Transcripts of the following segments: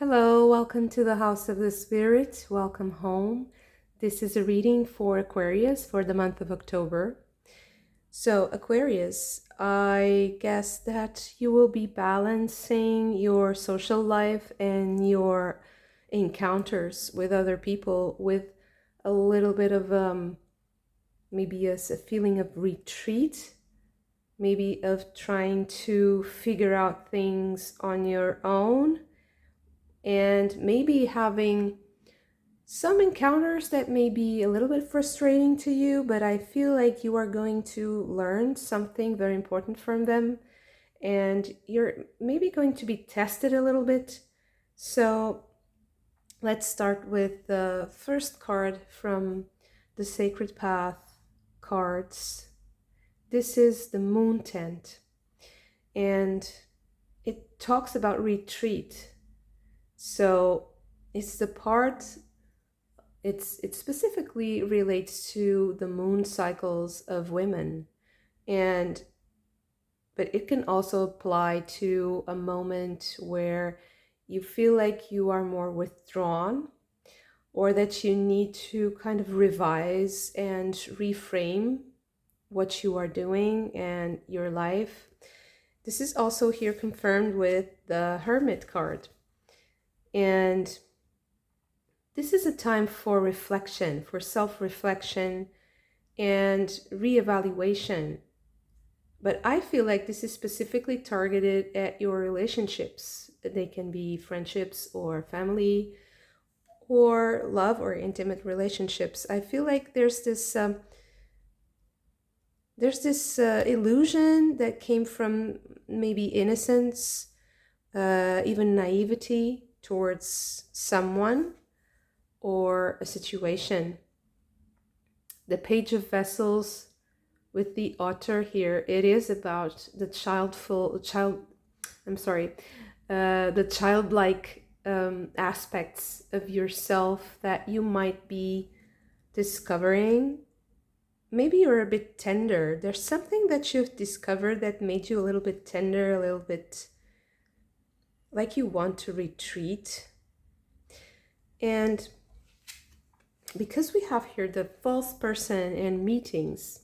Hello, welcome to the House of the Spirit. Welcome home. This is a reading for Aquarius for the month of October. So, Aquarius, I guess that you will be balancing your social life and your encounters with other people with a little bit of maybe a feeling of retreat, maybe of trying to figure out things on your own, and maybe having some encounters that may be a little bit frustrating to you, but I feel like you are going to learn something very important from them, and you're maybe going to be tested a little bit. So let's start with the first card from the Sacred Path cards. This is the Moon Tent, and it talks about retreat. So it's the part, it specifically relates to the moon cycles of women, but it can also apply to a moment where you feel like you are more withdrawn, or that you need to kind of revise and reframe what you are doing and your life. This is also here confirmed with the Hermit card. And this is a time for reflection, for self-reflection and reevaluation. But I feel like this is specifically targeted at your relationships. They can be friendships or family or love or intimate relationships. I feel like there's this illusion that came from maybe innocence, even naivety towards someone or a situation. The Page of Vessels with the Otter here, it is about the the childlike aspects of yourself that you might be discovering. Maybe you're a bit tender. There's something that you've discovered that made you a little bit tender, a little bit like you want to retreat. And because we have here the false person and meetings,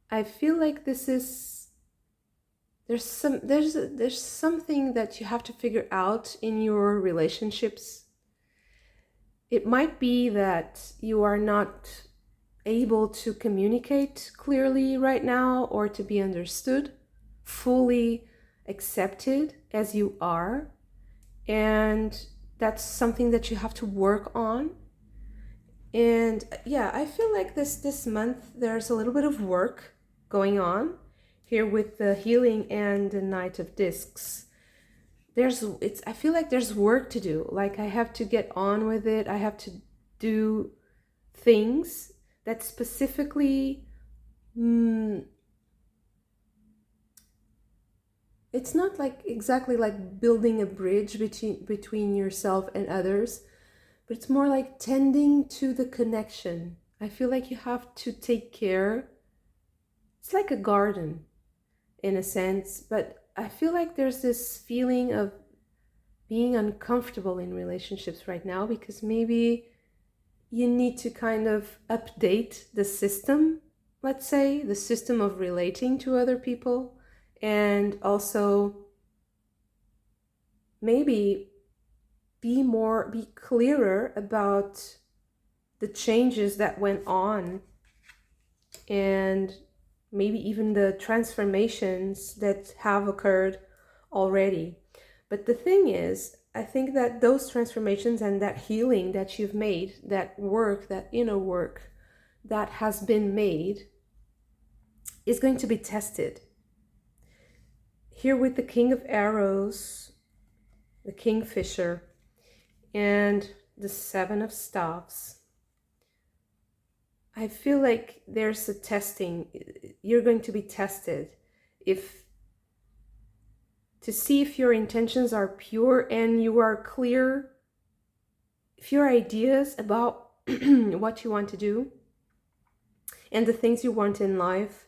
I feel like this is, there's something that you have to figure out in your relationships. It might be that you are not able to communicate clearly right now, or to be understood, fully accepted as you are, and that's something that you have to work on. And yeah, I feel like this month there's a little bit of work going on here with the Healing and the Knight of Discs. I feel like there's work to do. Like I have to get on with it. I have to do things that specifically it's not like exactly like building a bridge between yourself and others, but it's more like tending to the connection. I feel like you have to take care. It's like a garden in a sense, but I feel like there's this feeling of being uncomfortable in relationships right now, because maybe you need to kind of update the system, let's say, the system of relating to other people, and also maybe be clearer about the changes that went on, and maybe even the transformations that have occurred already. But the thing is, I think that those transformations and that healing that you've made, that work, that inner work that has been made, is going to be tested. Here with the King of Arrows, the Kingfisher, and the Seven of Staffs, I feel like there's a testing. You're going to be tested to see if your intentions are pure and you are clear, if your ideas about what you want to do and the things you want in life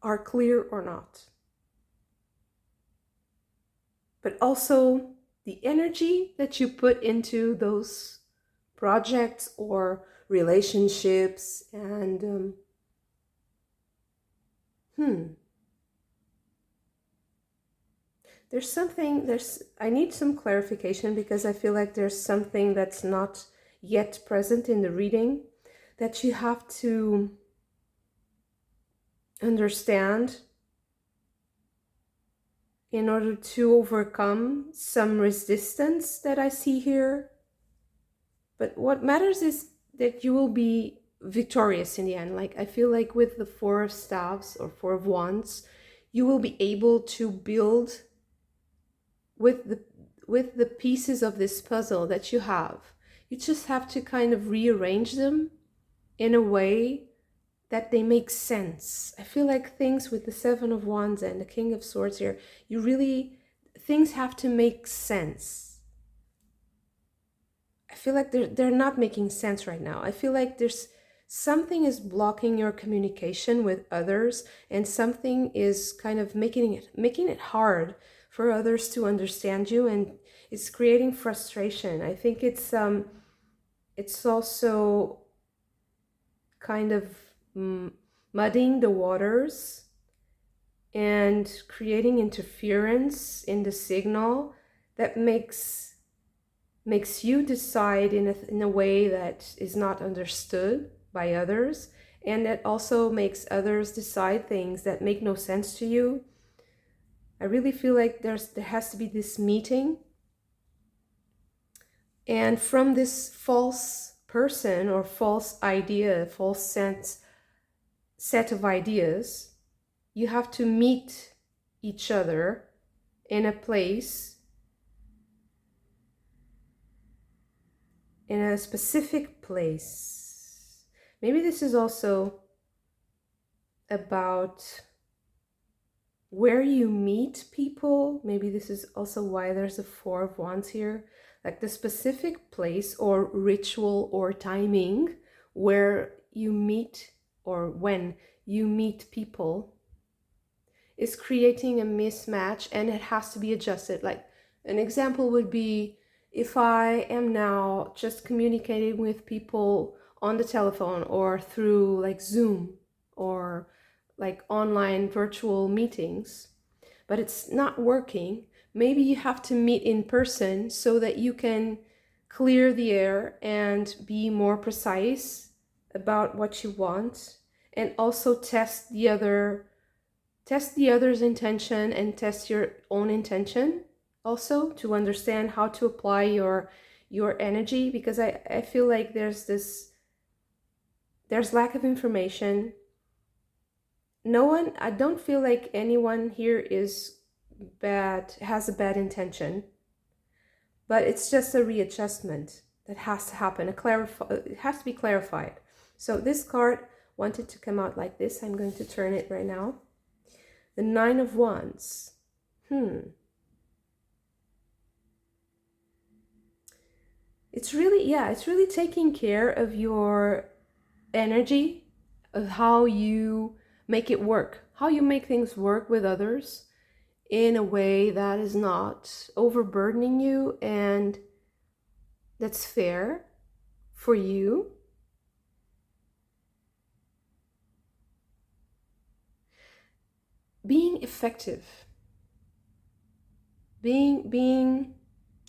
are clear or not. But also the energy that you put into those projects or relationships, and I need some clarification, because I feel like there's something that's not yet present in the reading that you have to understand in order to overcome some resistance that I see here. But what matters is that you will be victorious in the end. Like, I feel like with the Four of Staves or Four of Wands, you will be able to build with the pieces of this puzzle that you have. You just have to kind of rearrange them in a way that they make sense. I feel like things with the Seven of Wands and the King of Swords here, things have to make sense. I feel like they're not making sense right now. I feel like something is blocking your communication with others, and something is kind of making it hard for others to understand you, and it's creating frustration. I think it's also kind of muddying the waters and creating interference in the signal that makes you decide in a way that is not understood by others, and that also makes others decide things that make no sense to you. I really feel like there has to be this meeting, and from this false person or false idea, false set of ideas, you have to meet each other in a place, in a specific place. Maybe this is also about where you meet people. Maybe this is also why there's a Four of Wands here, like the specific place or ritual or timing where you meet, or when you meet people, is creating a mismatch, and it has to be adjusted. Like, an example would be, if I am now just communicating with people on the telephone or through like Zoom or like online virtual meetings, but it's not working, maybe you have to meet in person so that you can clear the air and be more precise about what you want, and also test the other's intention and test your own intention also, to understand how to apply your energy. Because I feel like there's lack of information. I don't feel like anyone here has a bad intention, but it's just a readjustment that has to happen. It has to be clarified. So this card wanted to come out like this. I'm going to turn it right now. The Nine of Wands. It's really taking care of your energy, of how you make it work, how you make things work with others in a way that is not overburdening you and that's fair for you. Being effective, being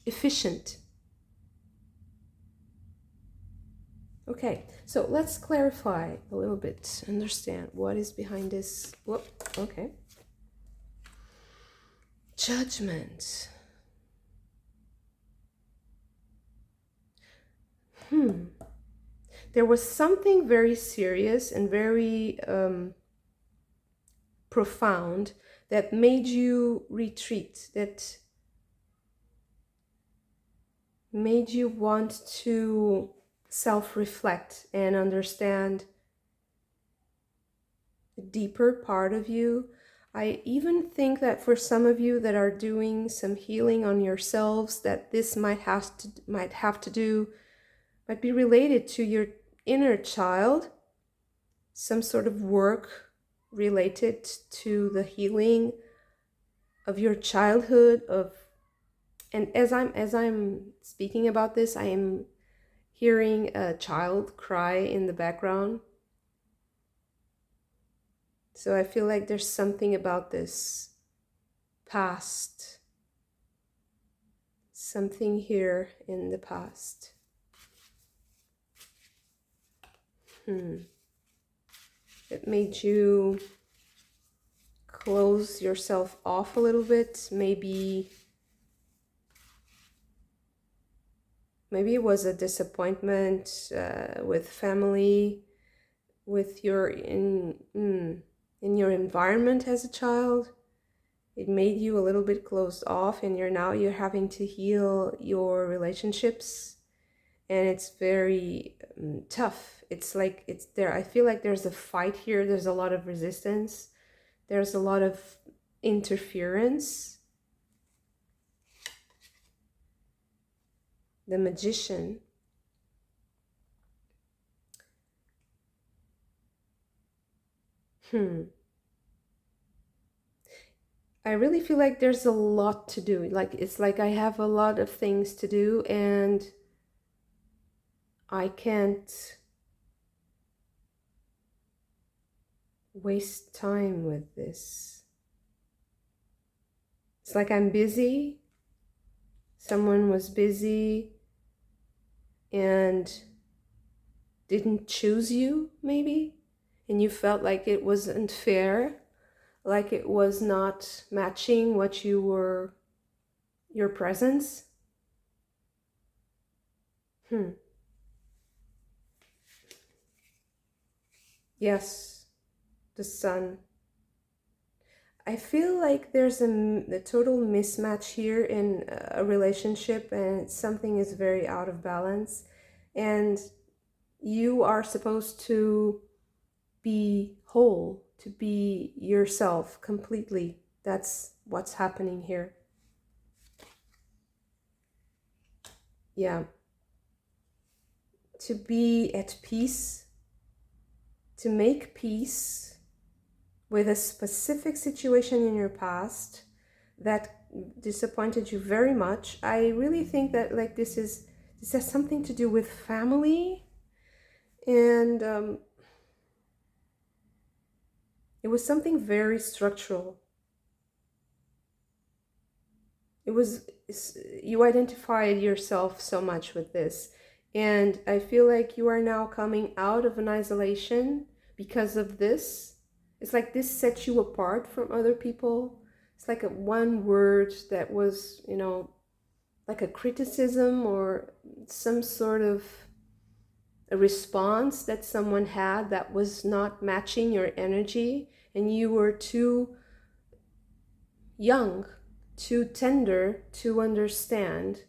efficient. Okay, so let's clarify a little bit, understand what is behind this. Whoop, okay. Judgment. There was something very serious and very profound that made you retreat, that made you want to self-reflect and understand a deeper part of you. I even think that for some of you that are doing some healing on yourselves, that this might be related to your inner child, some sort of work related to the healing of your childhood, of And as I'm speaking about this, I am hearing a child cry in the background. So I feel like there's something about this past, something here in the past. It made you close yourself off a little bit. Maybe it was a disappointment with family, with your in your environment as a child. It made you a little bit closed off, and you're having to heal your relationships, and it's very tough. It's like it's there. I feel like there's a fight here. There's a lot of resistance. There's a lot of interference. The Magician. I really feel like there's a lot to do. Like it's like I have a lot of things to do, and I can't waste time with this. It's like I'm busy. Someone was busy and didn't choose you, maybe, and you felt like it wasn't fair, like it was not matching what you were, your presence. Yes, the Sun. I feel like there's a total mismatch here in a relationship, and something is very out of balance, and you are supposed to be whole, to be yourself completely. That's what's happening here. Yeah. To be at peace, to make peace with a specific situation in your past that disappointed you very much. I really think that like this has something to do with family, and it was something very structural. It was, you identified yourself so much with this, and I feel like you are now coming out of an isolation because of this. It's like this sets you apart from other people. It's like a one word that was, like a criticism or some sort of a response that someone had that was not matching your energy, and you were too young, too tender to understand,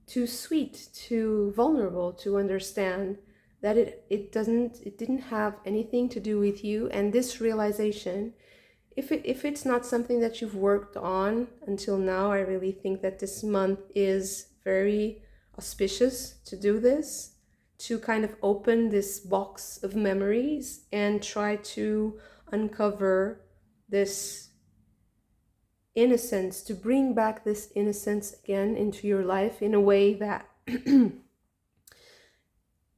too sweet, too vulnerable to understand that it didn't have anything to do with you. And this realization, if it's not something that you've worked on until now, I really think that this month is very auspicious to do this, to kind of open this box of memories and try to uncover this innocence, to bring back this innocence again into your life in a way that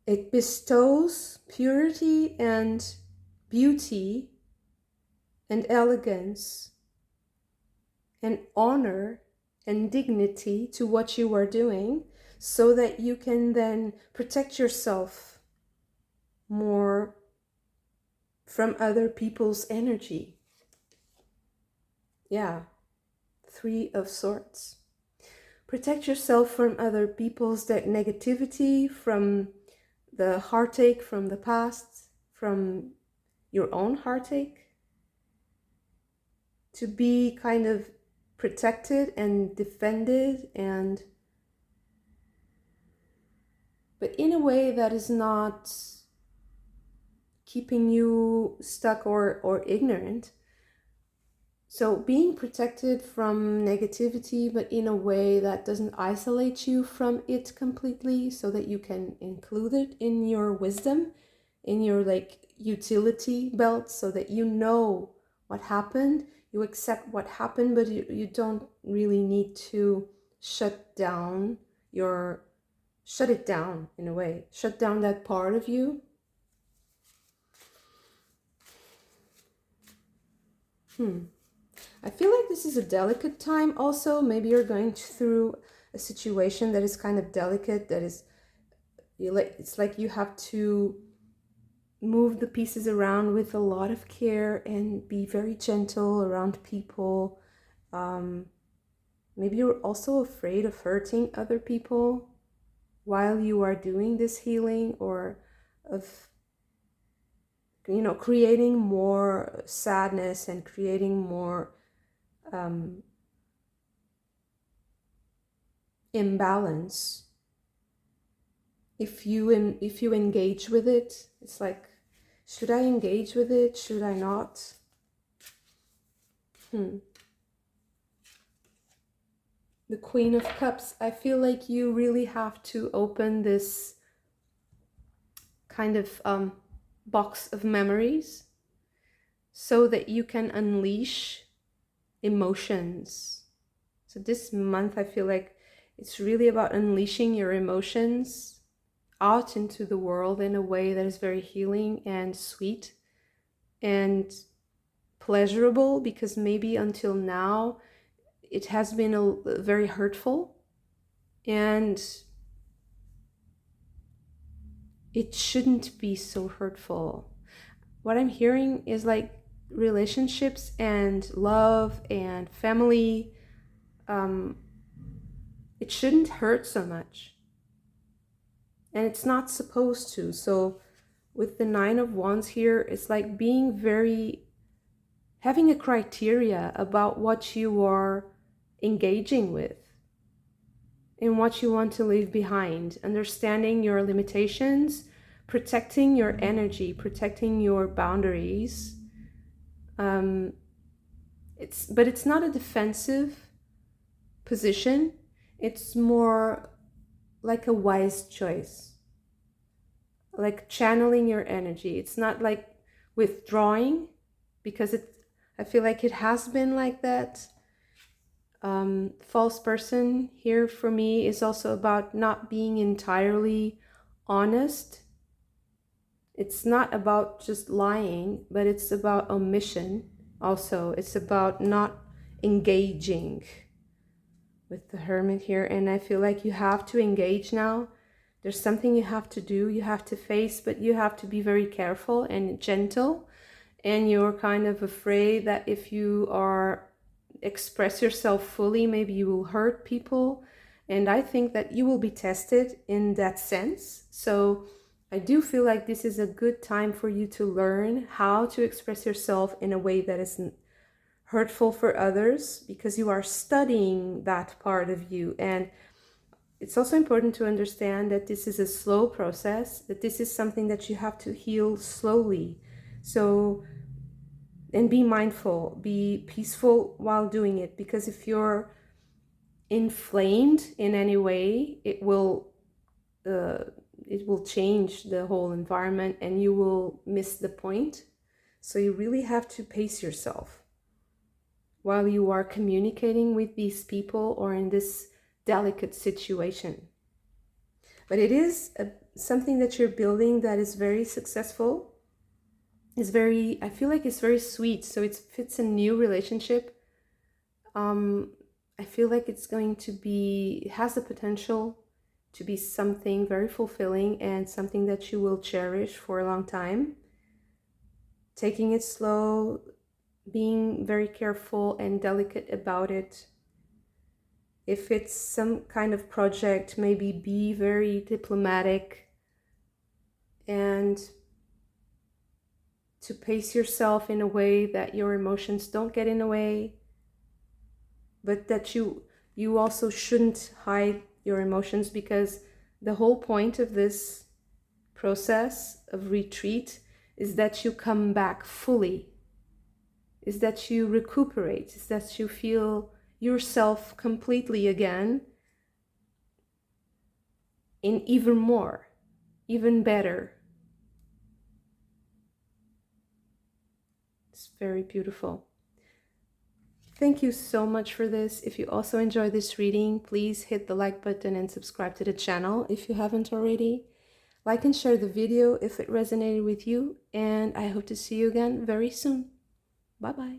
it bestows purity and beauty and elegance and honor and dignity to what you are doing, so that you can then protect yourself more from other people's energy. Yeah, Three of Swords. Protect yourself from other people's negativity, from the heartache from the past, from your own heartache. To be kind of protected and defended, and but in a way that is not keeping you stuck or ignorant. So being protected from negativity, but in a way that doesn't isolate you from it completely, so that you can include it in your wisdom, in your like utility belt, so that you know what happened, you accept what happened, but you don't really need to shut it down in a way, shut down that part of you. I feel like this is a delicate time also. Maybe you're going through a situation that is kind of delicate, that is, it's like you have to move the pieces around with a lot of care and be very gentle around people. Maybe you're also afraid of hurting other people while you are doing this healing, or of, you know, creating more sadness and creating more imbalance. If you engage with it, it's like, should I engage with it? Should I not? The Queen of Cups. I feel like you really have to open this kind of box of memories so that you can unleash emotions. So this month, I feel like it's really about unleashing your emotions out into the world in a way that is very healing and sweet and pleasurable, because maybe until now it has been very hurtful, and it shouldn't be so hurtful. What I'm hearing is like relationships and love and family, it shouldn't hurt so much, and it's not supposed to. So with the Nine of Wands here, it's like having a criteria about what you are engaging with and what you want to leave behind, understanding your limitations, protecting your energy, protecting your boundaries. But it's not a defensive position. It's more like a wise choice, like channeling your energy. It's not like withdrawing, because I feel like it has been like that. False person here for me is also about not being entirely honest. It's not about just lying, but it's about omission also. It's about not engaging with the Hermit here. And I feel like you have to engage now. There's something you have to do, you have to face, but you have to be very careful and gentle. And you're kind of afraid that if you express yourself fully, maybe you will hurt people. And I think that you will be tested in that sense. So I do feel like this is a good time for you to learn how to express yourself in a way that isn't hurtful for others, because you are studying that part of you. And it's also important to understand that this is a slow process, that this is something that you have to heal slowly. So, and be mindful, be peaceful while doing it, because if you're inflamed in any way, it will change the whole environment and you will miss the point. So you really have to pace yourself while you are communicating with these people or in this delicate situation. But it is something that you're building that is very successful. I feel like it's very sweet. So if it's a new relationship, I feel like it has the potential to be something very fulfilling and something that you will cherish for a long time. Taking it slow, being very careful and delicate about it. If it's some kind of project, maybe be very diplomatic and to pace yourself in a way that your emotions don't get in the way, but that you also shouldn't hide your emotions, because the whole point of this process of retreat is that you come back fully, is that you recuperate, is that you feel yourself completely again, in even more, even better. It's very beautiful. Thank you so much for this. If you also enjoy this reading, please hit the like button and subscribe to the channel if you haven't already. Like and share the video if it resonated with you, and I hope to see you again very soon. Bye bye.